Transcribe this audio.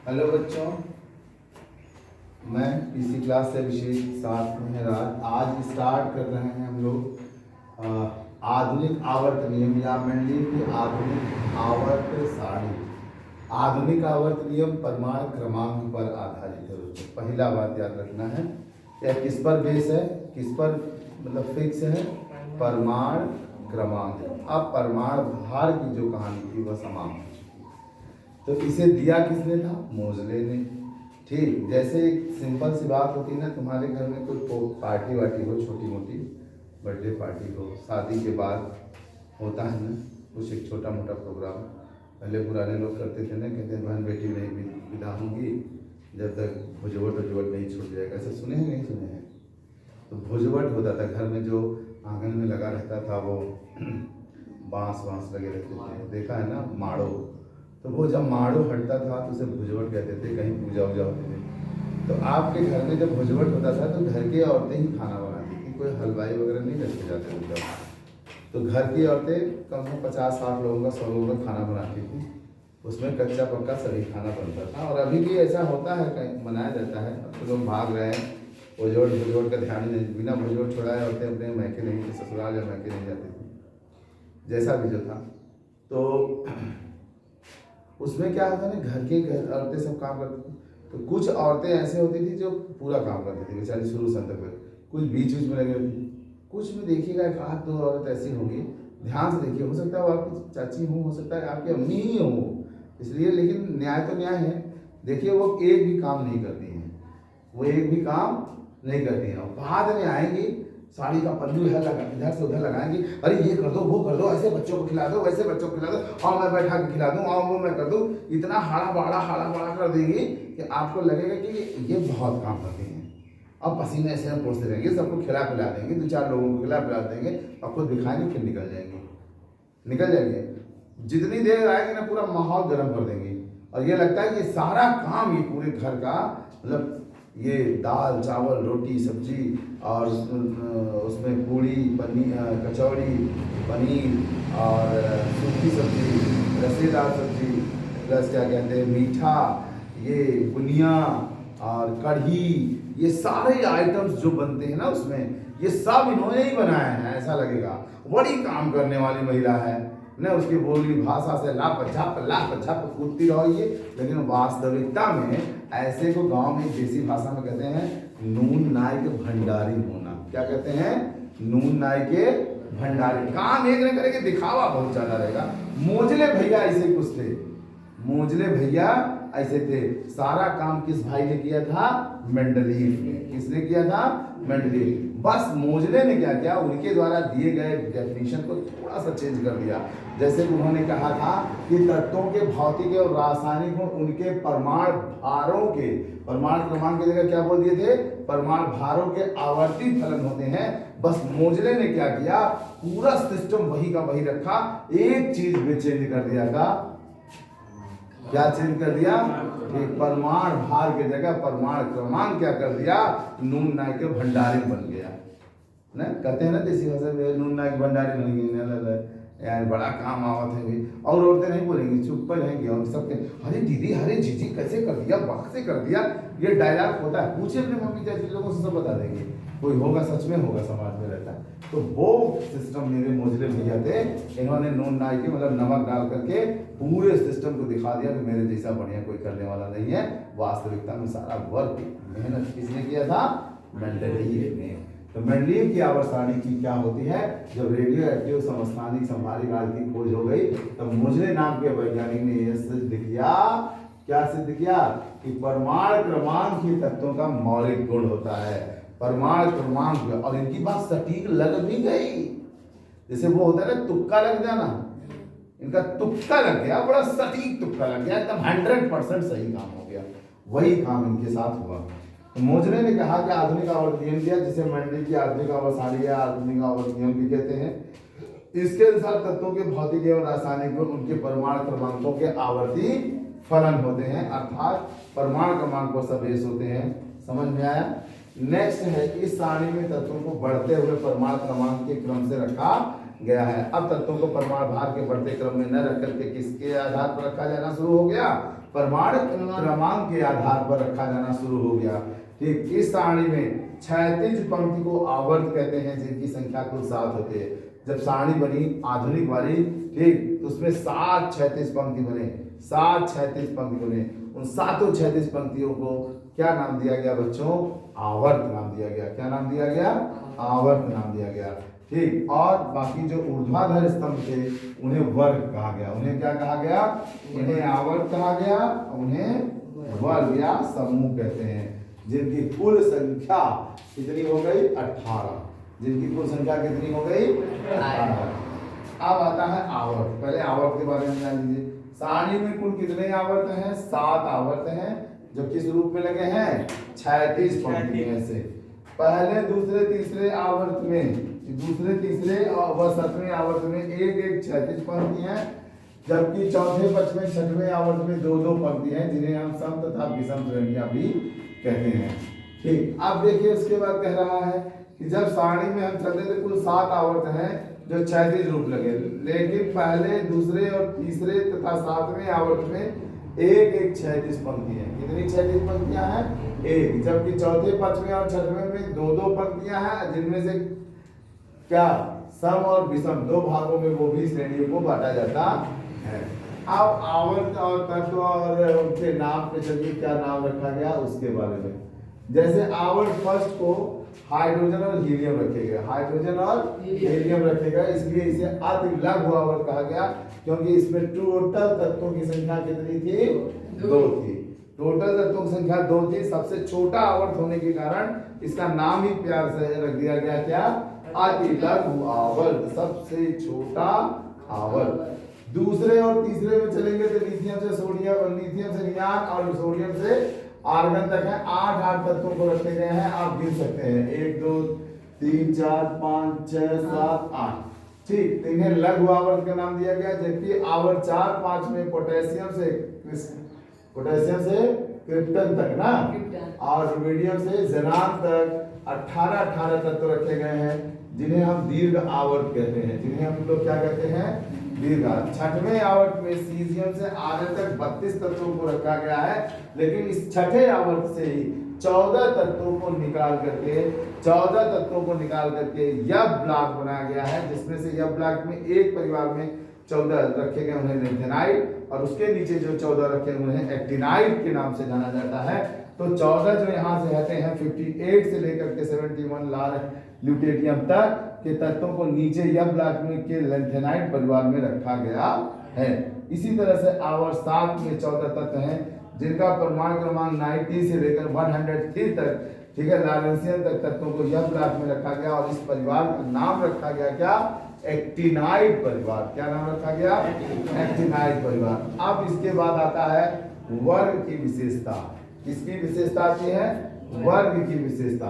Hello बच्चों, मैं PC class से अभिषेक साथ में है राज। आज स्टार्ट कर रहे हैं हम लोग आधुनिक आवर्त नियम या मंडली की आधुनिक आवर्त सारणी। आधुनिक आवर्त नियम परमाणु क्रमांक पर आधारित है। दोस्तों पहला बात याद रखना है, यह किस पर बेस है, किस पर मतलब फिक्स है, परमाणु क्रमांक। अब परमाणु भार की जो कहानी थी वह समाप्त हो चुकी है। तो इसे दिया किसने था? मोजले ने। ठीक, जैसे एक सिंपल सी बात होती है ना, तुम्हारे घर में कोई पार्टी वार्टी हो, छोटी मोटी बर्थडे पार्टी हो, शादी के बाद होता है ना कुछ एक छोटा मोटा प्रोग्राम। पहले पुराने लोग करते थे ना, कहते हैं बहन बेटी नहीं विदा होंगी जब तक भुजवट वजवट नहीं छूट जाएगा। ऐसा सुने हैं नहीं सुने हैं? तो भुजवट होता था घर में, जो आंगन में लगा रहता था वो बांस लगे रहते थे, देखा है ना, माड़ो। तो वो जब माड़ो हटता था तो उसे भुजवट कहते थे, कहीं पूजा वूजा होती थी। तो आपके घर में जब भुजवट होता था तो घर की औरतें ही खाना बनाती थी, कोई हलवाई वगैरह नहीं रखे जाते थे तब। तो घर की औरतें कम से कम 50-60 लोगों का 100 लोगों का खाना बनाती थी। उसमें कच्चा पक्का सभी खाना बनता था, और अभी भी ऐसा होता है, कहीं मनाया जाता है। अब तो लोग भाग रहे हैं, भुजवट का ध्यान नहीं, बिना भुजवट छुड़ाए औरतें अपने मैके नहीं, ससुराल या मैके नहीं जाती थी, जैसा भी जो था। तो उसमें क्या होता है ना, घर औरतें सब काम करती थी। तो कुछ औरतें ऐसे होती थी जो पूरा काम करती थी बेचारी शुरू से अंत तक, कुछ बीच में लगे होती थी। कुछ में देखिएगा एक आध दो औरत ऐसी होगी, ध्यान से देखिए, हो सकता है वो आपकी चाची हो सकता है आपकी अम्मी ही हो, इसलिए। लेकिन न्याय तो न्याय है। देखिए वो एक भी काम नहीं करती हैं, वो एक भी काम नहीं करती हैं। और बाद में आएंगी, साड़ी का पल्लू इधर से उधर लगाएंगी, अरे ये कर दो वो कर दो, ऐसे बच्चों को खिला दो वैसे बच्चों को खिला दो, और मैं बैठा के खिला दूँ, और वो मैं कर दूँ। इतना हाड़ा बाड़ा कर देंगी कि आपको लगेगा कि ये बहुत काम करती हैं। अब पसीने ऐसे में पोंछते रहेंगे, सबको खिला पिला देंगे, 2-4 लोगों को खिला पिला देंगे, और खुद भी खाएंगे, फिर निकल जाएंगे। जितनी देर आएंगे ना पूरा माहौल गर्म कर देंगे, और ये लगता है कि सारा काम ये पूरे घर का, मतलब ये दाल चावल रोटी सब्जी, और उसमें पूड़ी पनीर कचौड़ी पनीर और सूखी सब्जी, रसेदार सब्जी, प्लस क्या कहते हैं मीठा, ये बुनिया और कढ़ी, ये सारे आइटम्स जो बनते हैं ना उसमें, ये सब इन्होंने ही बनाया है। ऐसा लगेगा बड़ी काम करने वाली महिला है ना, उसकी बोली भाषा से लाप झप कूदती रहोगी। लेकिन वास्तविकता में ऐसे को गांव में देसी भाषा में कहते हैं नून नाई के भंडारी होना। क्या कहते हैं? नून नाई के भंडारी। काम एक न करेंगे, दिखावा बहुत ज्यादा रहेगा। मोजले भैया ऐसे कुछ थे, मोजले भैया ऐसे थे। सारा काम किस भाई ने किया था? मेंडलीव ने। किसने किया था? मेंडलीव। बस मोजले ने क्या किया, उनके द्वारा दिए गए डेफिनेशन को थोड़ा सा चेंज कर दिया। जैसे उन्होंने कहा था कि तत्वों के भौतिक और रासायनिक गुण उनके परमाणु भारों के, परमाणु क्रमांक की जगह क्या बोल दिए थे? परमाणु भारों के आवर्ती फलन होते हैं। बस मोजले ने क्या किया, पूरा सिस्टम वही का वही रखा, एक चीज में चेंज कर दिया था। क्या चेंज कर दिया? परमाणु भार की जगह परमाणु क्रमांक क्या कर दिया? नून नाई के भंडारी बन गया ना। कहते हैं ना देसी भाषा में, नून नाई के भंडारी बन गए यार, बड़ा काम आवत है भी। और औरतें नहीं बोलेंगी, चुप पर रहेंगी, और सबके अरे दीदी अरे जीजी कैसे कर दिया, वाह से कर दिया। ये डायलॉग होता है, पूछे अपने मम्मी चाची लोगों से, सब बता देंगे। कोई होगा, सच में होगा, समाज में रहता है। तो वो सिस्टम मेरे मोजले भैया थे, इन्होंने नून नाई के मतलब नमक डाल करके पूरे सिस्टम को दिखा दिया कि मेरे जैसा बढ़िया कोई करने वाला नहीं है। वास्तविकता में सारा वर्क मेहनत किसने किया था? मेंडलीव ने। तो मेंडलीव की आवर्त सारणी की क्या होती है? जब रेडियो एक्टिव समस्थानिक संभारी काल की खोज हो गई, तब मोजले नाम के वैज्ञानिक ने यह सिद्ध किया, क्या सिद्ध किया? कि परमाणु क्रमांक ही तत्वों का मौलिक गुण होता है। परमाणु क्रमांक, और इनकी बात सटीक लग भी गई। जैसे वो होता है ना तुक्का लग जाना, इनका तुक्का लग गया, बड़ा सटीक तुक्का लग गया, एकदम 100% सही काम हो गया। वही काम इनके साथ हुआ। तो मोजले ने कहा कि आधुनिक आवर्त नियम दिया, जिसे मंडली की आधुनिक आवर्त सारणी या आधुनिक आवर्त नियम भी कहते हैं। इसके अनुसार तत्वों के भौतिक एवं रासायनिक गुण उनके परमाणु क्रमांकों के आवर्ती फलन होते हैं, अर्थात परमाणु क्रमांकों सब बेस होते हैं। समझ में आया? नेक्स्ट है, इस सारणी में तत्वों को बढ़ते हुए परमाणु क्रमांक के क्रम से रखा गया है। अब तत्वों को परमाणु भार के बढ़ते क्रम में न रख करके किसके आधार पर रखा जाना शुरू हो गया? परमाणु क्रमांक के आधार पर रखा जाना शुरू हो गया। ठीक, इस सारणी में क्षैतिज पंक्ति को आवर्त कहते हैं, जिनकी संख्या कुल 7 होती है। जब सारणी बनी आधुनिक वाली, ठीक, तो उसमें 7 क्षैतिज पंक्ति बने, 7 क्षैतिज पंक्ति बने। उन 7 क्षैतिज पंक्तियों को क्या नाम दिया गया बच्चों? आवर्त नाम दिया गया। क्या नाम दिया गया? आवर्त नाम दिया गया। ठीक, और बाकी जो ऊर्ध्वाधर स्तंभ थे उन्हें वर्ग कहा गया। उन्हें क्या कहा गया? इन्हें आवर्त कहा गया, उन्हें वर्ग या समूह कहते हैं, जिनकी कुल संख्या कितनी हो गई? 18। जिनकी कुल संख्या कितनी हो गई? 18। अब आता है आवर्त। पहले आवर्त के बारे में जान लीजिए। सारणी में कुल कितने आवर्त हैं? 7 आवर्त हैं, जो किस रूप में लगे हैं? क्षैतिज पंक्ति में से। पहले, दूसरे, तीसरे आवर्त में, दूसरे, तीसरे और 7वें आवर्त में एक एक क्षैतिज पंक्ति है, जबकि चौथे, 5वें, 6वें आवर्त में 2-2 पंक्ति हैं, जिन्हें हम सम तथा विषम श्रेणियां भी कहते हैं। ठीक, अब देखिए उसके बाद कह रहा है कि जब सारणी में हम चलते थे कुल 7 आवर्त हैं जो क्षैतिज रूप लगे, लेकिन पहले, दूसरे और तीसरे तथा 7वें आवर्त में एक एक क्षैतिज पंक्ति है। कितनी क्षैतिज पंक्तियां हैं? एक। जबकि चौथे, 5वें और 6वें में 2-2 पंक्तियां हैं, जिनमें से क्या सम और विषम 2 भागों में वो भी श्रेणियों को बांटा जाता है। अब आवर्त और तत्व और उनके नाम पे चलिए क्या नाम रखा गया उसके बारे में। जैसे आवर्त फर्स्ट को हाइड्रोजन और हीलियम रखे गए, हाइड्रोजन और हीलियम रखे गए, इसलिए इसे अति लघु आवर्त कहा गया, क्योंकि इसमें टोटल तत्वों की संख्या कितनी थी? 2 थी। टोटल तत्वों की संख्या 2 थी। सबसे छोटा आवर्त होने के कारण इसका नाम ही प्यार से रख दिया गया, क्या? अति लघु आवर्त, सबसे छोटा आवर्त। दूसरे और तीसरे में चलेंगे तो लिथियम से सोडियम, लिथियम से नियान और सोडियम से आर्गन तक है। 8 तत्वों को रखे गए हैं, आप गिन सकते हैं 1 2 3 4 5 6 7 8। ठीक, तो इन्हें लघु आवर्त का नाम दिया गया। जबकि आवर्त 4, 5 में पोटेशियम से क्रिप्टन तक ना, और रुबिडियम से ज़ेनान तक 18 तत्व रखे गए हैं, जिन्हें हम दीर्घ आवर्त कहते हैं। जिन्हें हम लोग क्या कहते हैं? दीर्घ। 6वें आवर्त में सीजियम से आर्यन तक 32 तत्वों को रखा गया है, लेकिन इस 6ठे आवर्त से ही 14 तत्वों को निकाल करके यह ब्लॉक बनाया गया है, जिसमें से यह ब्लॉक में एक परिवार में 14 रखे गए, उन्हें लेंथेनाइड, और उसके नीचे जो 14 रखे उन्हें एक्टिनाइड के नाम से जाना जाता है। तो 14 जो यहाँ से हटे हैं 58 से लेकर के 71 लाल ल्यूटेटियम तक के तत्वों को नीचे यह ब्लॉक में के लेंथेनाइड परिवार में रखा गया है। इसी तरह से आवर्त 7 में 14 तत्व हैं, जिनका परमाणु क्रमांक 90 से लेकर 103 तक, ठीक है, लारेंसियन तक तत्वों को यह ब्लॉक में रखा गया, और इस परिवार का नाम रखा गया क्या? एक्टिनाइड परिवार। क्या नाम रखा गया? एक्टिनाइड परिवार। अब इसके बाद आता है वर्ग की विशेषता। किसकी विशेषता आती है? वर्ग की विशेषता।